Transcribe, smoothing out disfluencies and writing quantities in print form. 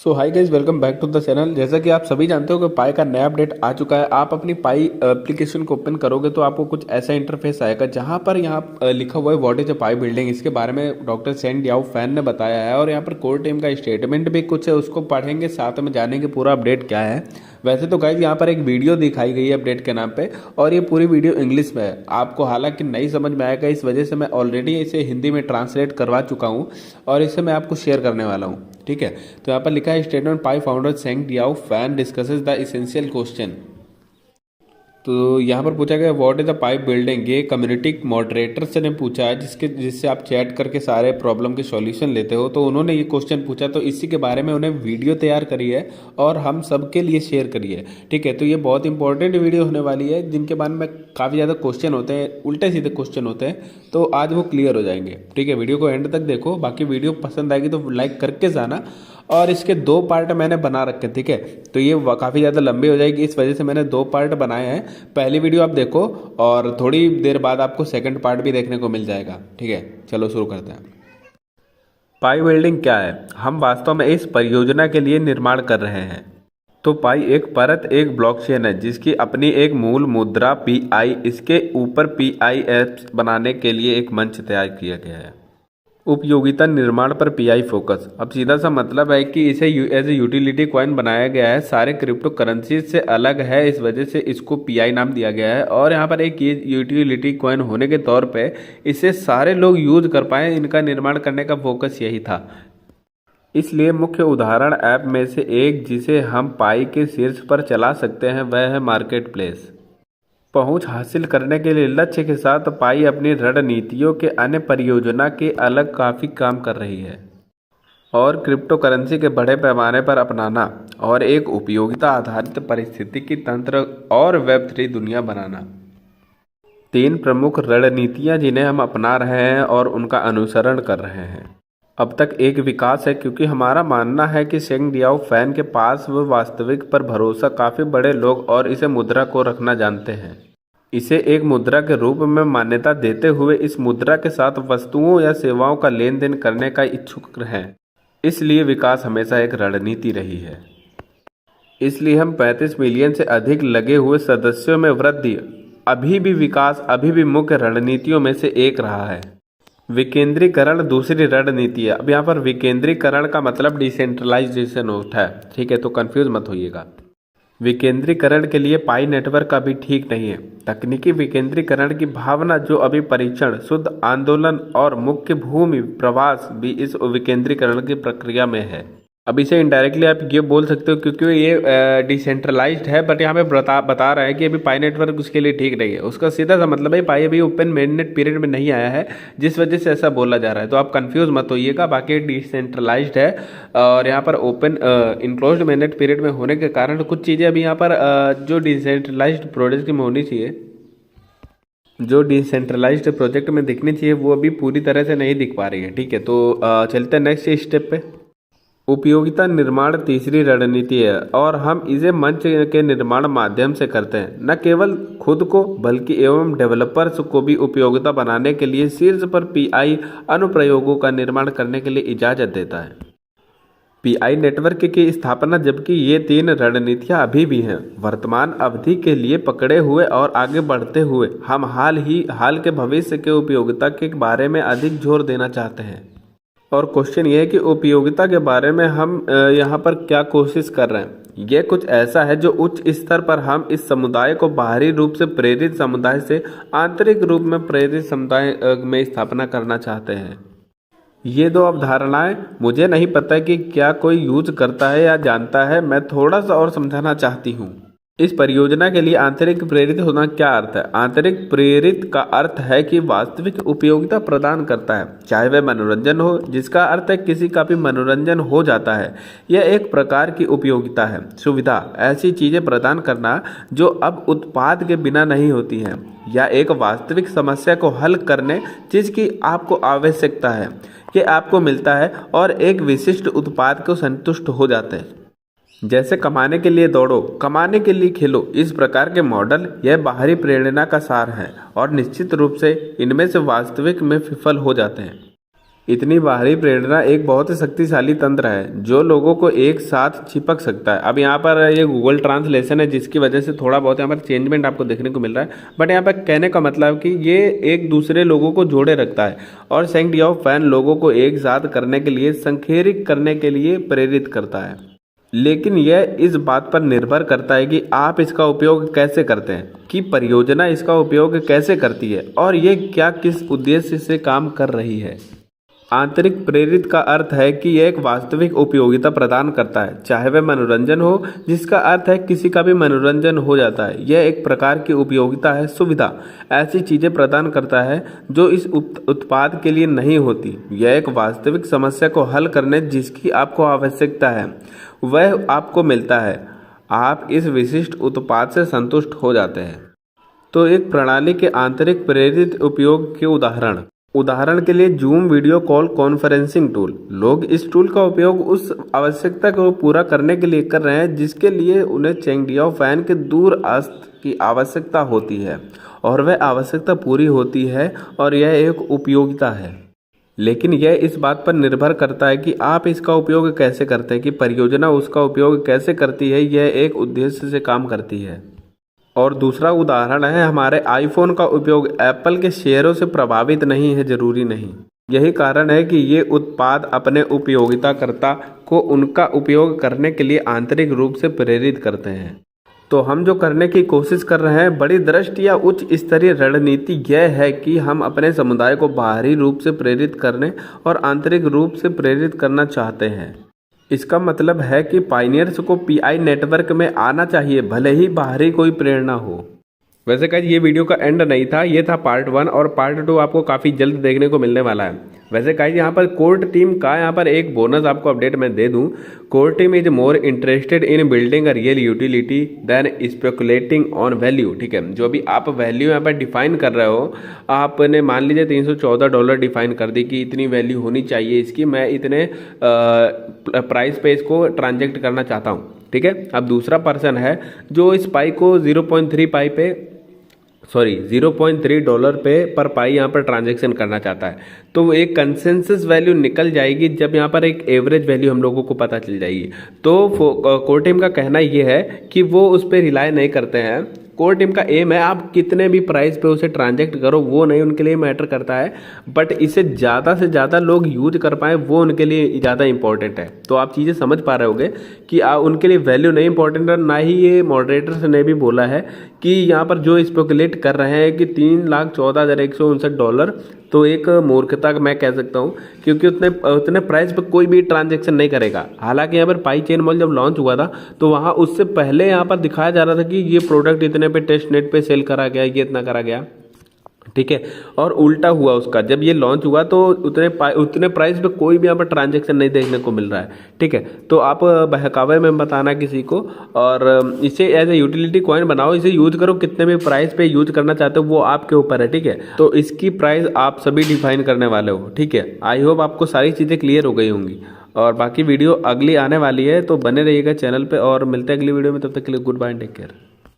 So hi guys, welcome back to the channel. जैसा कि आप सभी जानते हो कि पाई का नया अपडेट आ चुका है। आप अपनी पाई एप्लीकेशन को ओपन करोगे तो आपको कुछ ऐसा इंटरफेस आएगा जहां पर यहाँ लिखा हुआ है what is a pi building. इसके बारे में डॉक्टर सेंग याओ फैन ने बताया है और यहाँ पर कोर टीम का स्टेटमेंट भी कुछ है, उसको पढ़ेंगे, साथ में जानेंगे पूरा अपडेट क्या है। वैसे तो गाइज यहाँ पर एक वीडियो दिखाई गई है अपडेट के नाम पे और ये पूरी वीडियो इंग्लिश में है। आपको हालांकि नहीं समझ में आएगा, इस वजह से मैं ऑलरेडी इसे हिंदी में ट्रांसलेट करवा चुका हूँ और इसे मैं आपको शेयर करने वाला हूँ। ठीक है, तो यहाँ पर लिखा है statement pi founder Chengdiao Fan discusses the essential question. तो यहाँ पर पूछा गया what is the pipe building. ये कम्युनिटी मॉडरेटर से ने पूछा है जिससे आप चैट करके सारे प्रॉब्लम के सॉल्यूशन लेते हो। तो उन्होंने ये क्वेश्चन पूछा, तो इसी के बारे में उन्हें वीडियो तैयार करी है और हम सबके लिए शेयर करी है। ठीक है, तो ये बहुत इंपॉर्टेंट वीडियो होने वाली है जिनके बारे में काफ़ी ज़्यादा क्वेश्चन होते हैं, उल्टे सीधे क्वेश्चन होते हैं, तो आज वो क्लियर हो जाएंगे। ठीक है, वीडियो को एंड तक देखो। बाकी वीडियो पसंद आएगी तो लाइक करके जाना। और इसके दो पार्ट मैंने बना रखे। ठीक है, तो ये काफ़ी ज़्यादा लंबी हो जाएगी, इस वजह से मैंने दो पार्ट बनाए हैं। पहली वीडियो आप देखो और थोड़ी देर बाद आपको सेकंड पार्ट भी देखने को मिल जाएगा। ठीक है, चलो शुरू करते हैं। पाई बिल्डिंग क्या है? हम वास्तव में इस परियोजना के लिए निर्माण कर रहे हैं। तो पाई एक परत, एक ब्लॉकचेन है जिसकी अपनी एक मूल मुद्रा पीआई, इसके ऊपर पीआई ऐप्स बनाने के लिए एक मंच तैयार किया गया है। उपयोगिता निर्माण पर पीआई फोकस। अब सीधा सा मतलब है कि इसे एज ए यूटिलिटी कॉइन बनाया गया है, सारे क्रिप्टो करेंसी से अलग है, इस वजह से इसको पीआई नाम दिया गया है। और यहाँ पर एक यूटिलिटी कॉइन होने के तौर पे इसे सारे लोग यूज कर पाए, इनका निर्माण करने का फोकस यही था। इसलिए मुख्य उदाहरण ऐप में से एक जिसे हम पाई के शीर्ष पर चला सकते हैं वह है मार्केट प्लेस। पहुंच हासिल करने के लिए लक्ष्य के साथ पाई अपनी रणनीतियों के अन्य परियोजना के अलग काफ़ी काम कर रही है और क्रिप्टो करेंसी के बड़े पैमाने पर अपनाना और एक उपयोगिता आधारित पारिस्थितिकी तंत्र और वेब3 दुनिया बनाना। तीन प्रमुख रणनीतियां जिन्हें हम अपना रहे हैं और उनका अनुसरण कर रहे हैं। अब तक एक विकास है क्योंकि हमारा मानना है कि सेंग याओ फैन के पास वो वास्तविक पर भरोसा काफ़ी बड़े लोग और इसे मुद्रा को रखना जानते हैं। इसे एक मुद्रा के रूप में मान्यता देते हुए इस मुद्रा के साथ वस्तुओं या सेवाओं का लेन देन करने का इच्छुक हैं। इसलिए विकास हमेशा एक रणनीति रही है। इसलिए हम 35 मिलियन से अधिक लगे हुए सदस्यों में वृद्धि अभी भी मुख्य रणनीतियों में से एक रहा है। विकेंद्रीकरण दूसरी रणनीति है। अब यहाँ पर विकेंद्रीकरण का मतलब डिसेंट्रलाइजेशन होता है। ठीक है, तो कंफ्यूज मत होइएगा। विकेंद्रीकरण के लिए पाई नेटवर्क अभी ठीक नहीं है। तकनीकी विकेंद्रीकरण की भावना जो अभी परीक्षण, शुद्ध आंदोलन और मुख्य भूमि प्रवास भी इस विकेंद्रीकरण की प्रक्रिया में है। अब इसे इनडायरेक्टली आप ये बोल सकते हो क्योंकि ये डिसेंट्रलाइज्ड है, बट यहाँ पे बता रहा है कि अभी पाई नेटवर्क उसके लिए ठीक नहीं है। उसका सीधा सा मतलब है पाई अभी ओपन मेननेट पीरियड में नहीं आया है, जिस वजह से ऐसा बोला जा रहा है। तो आप कंफ्यूज मत होइएगा, बाकी डिसेंट्रलाइज्ड है और यहाँ पर ओपन इनक्लोज्ड मेननेट पीरियड में होने के कारण कुछ चीज़ें अभी यहाँ पर जो डिसेंट्रलाइज्ड प्रोजेक्ट में होनी चाहिए, जो डिसेंट्रलाइज्ड प्रोजेक्ट में दिखनी चाहिए, वो अभी पूरी तरह से नहीं दिख पा रही है। ठीक है, तो चलते हैं नेक्स्ट स्टेप पे। उपयोगिता निर्माण तीसरी रणनीति है और हम इसे मंच के निर्माण माध्यम से करते हैं, न केवल खुद को बल्कि एवं डेवलपर्स को भी उपयोगिता बनाने के लिए शीर्ष पर पीआई अनुप्रयोगों का निर्माण करने के लिए इजाज़त देता है। पीआई नेटवर्क की स्थापना, जबकि ये तीन रणनीतियां अभी भी हैं वर्तमान अवधि के लिए पकड़े हुए और आगे बढ़ते हुए, हम हाल के भविष्य के उपयोगिता के बारे में अधिक जोर देना चाहते हैं। और क्वेश्चन ये है कि उपयोगिता के बारे में हम यहाँ पर क्या कोशिश कर रहे हैं। ये कुछ ऐसा है जो उच्च स्तर पर हम इस समुदाय को बाहरी रूप से प्रेरित समुदाय से आंतरिक रूप में प्रेरित समुदाय में स्थापना करना चाहते हैं। ये दो अवधारणाएं मुझे नहीं पता कि क्या कोई यूज करता है या जानता है, मैं थोड़ा सा और समझाना चाहती हूँ। इस परियोजना के लिए आंतरिक प्रेरित होना क्या अर्थ है? आंतरिक प्रेरित का अर्थ है कि वास्तविक उपयोगिता प्रदान करता है, चाहे वह मनोरंजन हो, जिसका अर्थ है किसी का भी मनोरंजन हो जाता है। यह एक प्रकार की उपयोगिता है, सुविधा, ऐसी चीजें प्रदान करना जो अब उत्पाद के बिना नहीं होती हैं, या एक वास्तविक समस्या को हल करने जिसकी आपको आवश्यकता है कि आपको मिलता है और एक विशिष्ट उत्पाद को संतुष्ट हो जाते हैं। जैसे कमाने के लिए दौड़ो, कमाने के लिए खेलो। इस प्रकार के मॉडल यह बाहरी प्रेरणा का सार है और निश्चित रूप से इनमें से वास्तविक में विफल हो जाते हैं। इतनी बाहरी प्रेरणा एक बहुत ही शक्तिशाली तंत्र है जो लोगों को एक साथ चिपक सकता है। अब यहाँ पर ये गूगल ट्रांसलेशन है जिसकी वजह से थोड़ा बहुत यहाँ पर चेंजमेंट आपको देखने को मिल रहा है, बट यहाँ पर कहने का मतलब कि ये एक दूसरे लोगों को जोड़े रखता है और सेंट ऑफ फैन लोगों को एक साथ करने के लिए, संखेरिक करने के लिए प्रेरित करता है। लेकिन यह इस बात पर निर्भर करता है कि आप इसका उपयोग कैसे करते हैं, कि परियोजना इसका उपयोग कैसे करती है और ये क्या किस उद्देश्य से काम कर रही है। आंतरिक प्रेरित का अर्थ है कि यह एक वास्तविक उपयोगिता प्रदान करता है, चाहे वह मनोरंजन हो, जिसका अर्थ है किसी का भी मनोरंजन हो जाता है। यह एक प्रकार की उपयोगिता है, सुविधा, ऐसी चीजें प्रदान करता है जो इस उत्पाद के लिए नहीं होती। यह एक वास्तविक समस्या को हल करने जिसकी आपको आवश्यकता है वह आपको मिलता है। आप इस विशिष्ट उत्पाद से संतुष्ट हो जाते हैं। तो एक प्रणाली के आंतरिक प्रेरित उपयोग के उदाहरण के लिए zoom video call conferencing tool. लोग इस टूल का उपयोग उस आवश्यकता को पूरा करने के लिए कर रहे हैं जिसके लिए उन्हें चेंगडियाओ फैन के दूरस्थ की आवश्यकता होती है और वह आवश्यकता पूरी होती है और यह एक उपयोगिता है। लेकिन यह इस बात पर निर्भर करता है कि आप इसका उपयोग कैसे करते हैं, कि परियोजना उसका उपयोग कैसे करती है, यह एक उद्देश्य से काम करती है। और दूसरा उदाहरण है हमारे आईफोन का उपयोग एप्पल के शेयरों से प्रभावित नहीं है, जरूरी नहीं। यही कारण है कि ये उत्पाद अपने उपयोगिताकर्ता को उनका उपयोग करने के लिए आंतरिक रूप से प्रेरित करते हैं। तो हम जो करने की कोशिश कर रहे हैं, बड़ी दृष्टि या उच्च स्तरीय रणनीति यह है कि हम अपने समुदाय को बाहरी रूप से प्रेरित करने और आंतरिक रूप से प्रेरित करना चाहते हैं। इसका मतलब है कि पायनियर्स को पीआई नेटवर्क में आना चाहिए भले ही बाहरी कोई प्रेरणा हो। वैसे गाइस ये वीडियो का एंड नहीं था, ये था पार्ट 1 और पार्ट 2 आपको काफ़ी जल्द देखने को मिलने वाला है। वैसे गाइस यहाँ पर कोर टीम का यहाँ पर एक बोनस आपको अपडेट मैं दे दूँ। Core team is more interested in building a real utility than speculating on value. ठीक है, जो भी आप वैल्यू यहाँ पर डिफाइन कर रहे हो, आपने मान लीजिए $314 डिफाइन कर दी कि इतनी वैल्यू होनी चाहिए इसकी, मैं इतने प्राइस पे इसको ट्रांजेक्ट करना चाहता हूँ। ठीक है, अब दूसरा पर्सन है जो इस पाई को 0.3 डॉलर पे पर पाई यहाँ पर ट्रांजैक्शन करना चाहता है। तो एक कंसेंसस वैल्यू निकल जाएगी जब यहाँ पर एक एवरेज वैल्यू हम लोगों को पता चल जाएगी। तो कोर टीम का कहना ये है कि वो उस पर रिलाय नहीं करते हैं। कोर टीम का एम है आप कितने भी प्राइस पे उसे ट्रांजैक्ट करो, वो नहीं उनके लिए मैटर करता है, बट इसे ज़्यादा से ज़्यादा लोग यूज कर पाए वो उनके लिए ज़्यादा इंपॉर्टेंट है। तो आप चीज़ें समझ पा रहे होगे कि उनके लिए वैल्यू नहीं इंपॉर्टेंट है। ना ही ये मॉडरेटर्स ने भी बोला है कि यहाँ पर जो स्पेकुलेट कर रहे हैं कि $3,14,159, तो एक मूर्खता मैं कह सकता हूँ, क्योंकि उतने प्राइस पे कोई भी ट्रांजैक्शन नहीं करेगा। हालांकि यहाँ पर पाई चेन मॉल जब लॉन्च हुआ था तो वहाँ उससे पहले यहाँ पर दिखाया जा रहा था कि ये प्रोडक्ट इतने पे टेस्ट नेट पे सेल करा गया, ये इतना करा गया। ठीक है, और उल्टा हुआ उसका, जब ये लॉन्च हुआ तो उतने प्राइस पे कोई भी यहाँ पर ट्रांजैक्शन नहीं देखने को मिल रहा है। ठीक है, तो आप बहकावे में बताना किसी को, और इसे एज ए यूटिलिटी कॉइन बनाओ, इसे यूज करो, कितने भी प्राइस पे यूज करना चाहते हो वो आपके ऊपर है। ठीक है, तो इसकी प्राइस आप सभी डिफाइन करने वाले हो। ठीक है, आई होप आपको सारी चीज़ें क्लियर हो गई होंगी, और बाकी वीडियो अगली आने वाली है, तो बने रहिएगा चैनल पे और मिलते हैं अगली वीडियो में। तब तक के लिए good bye and take care.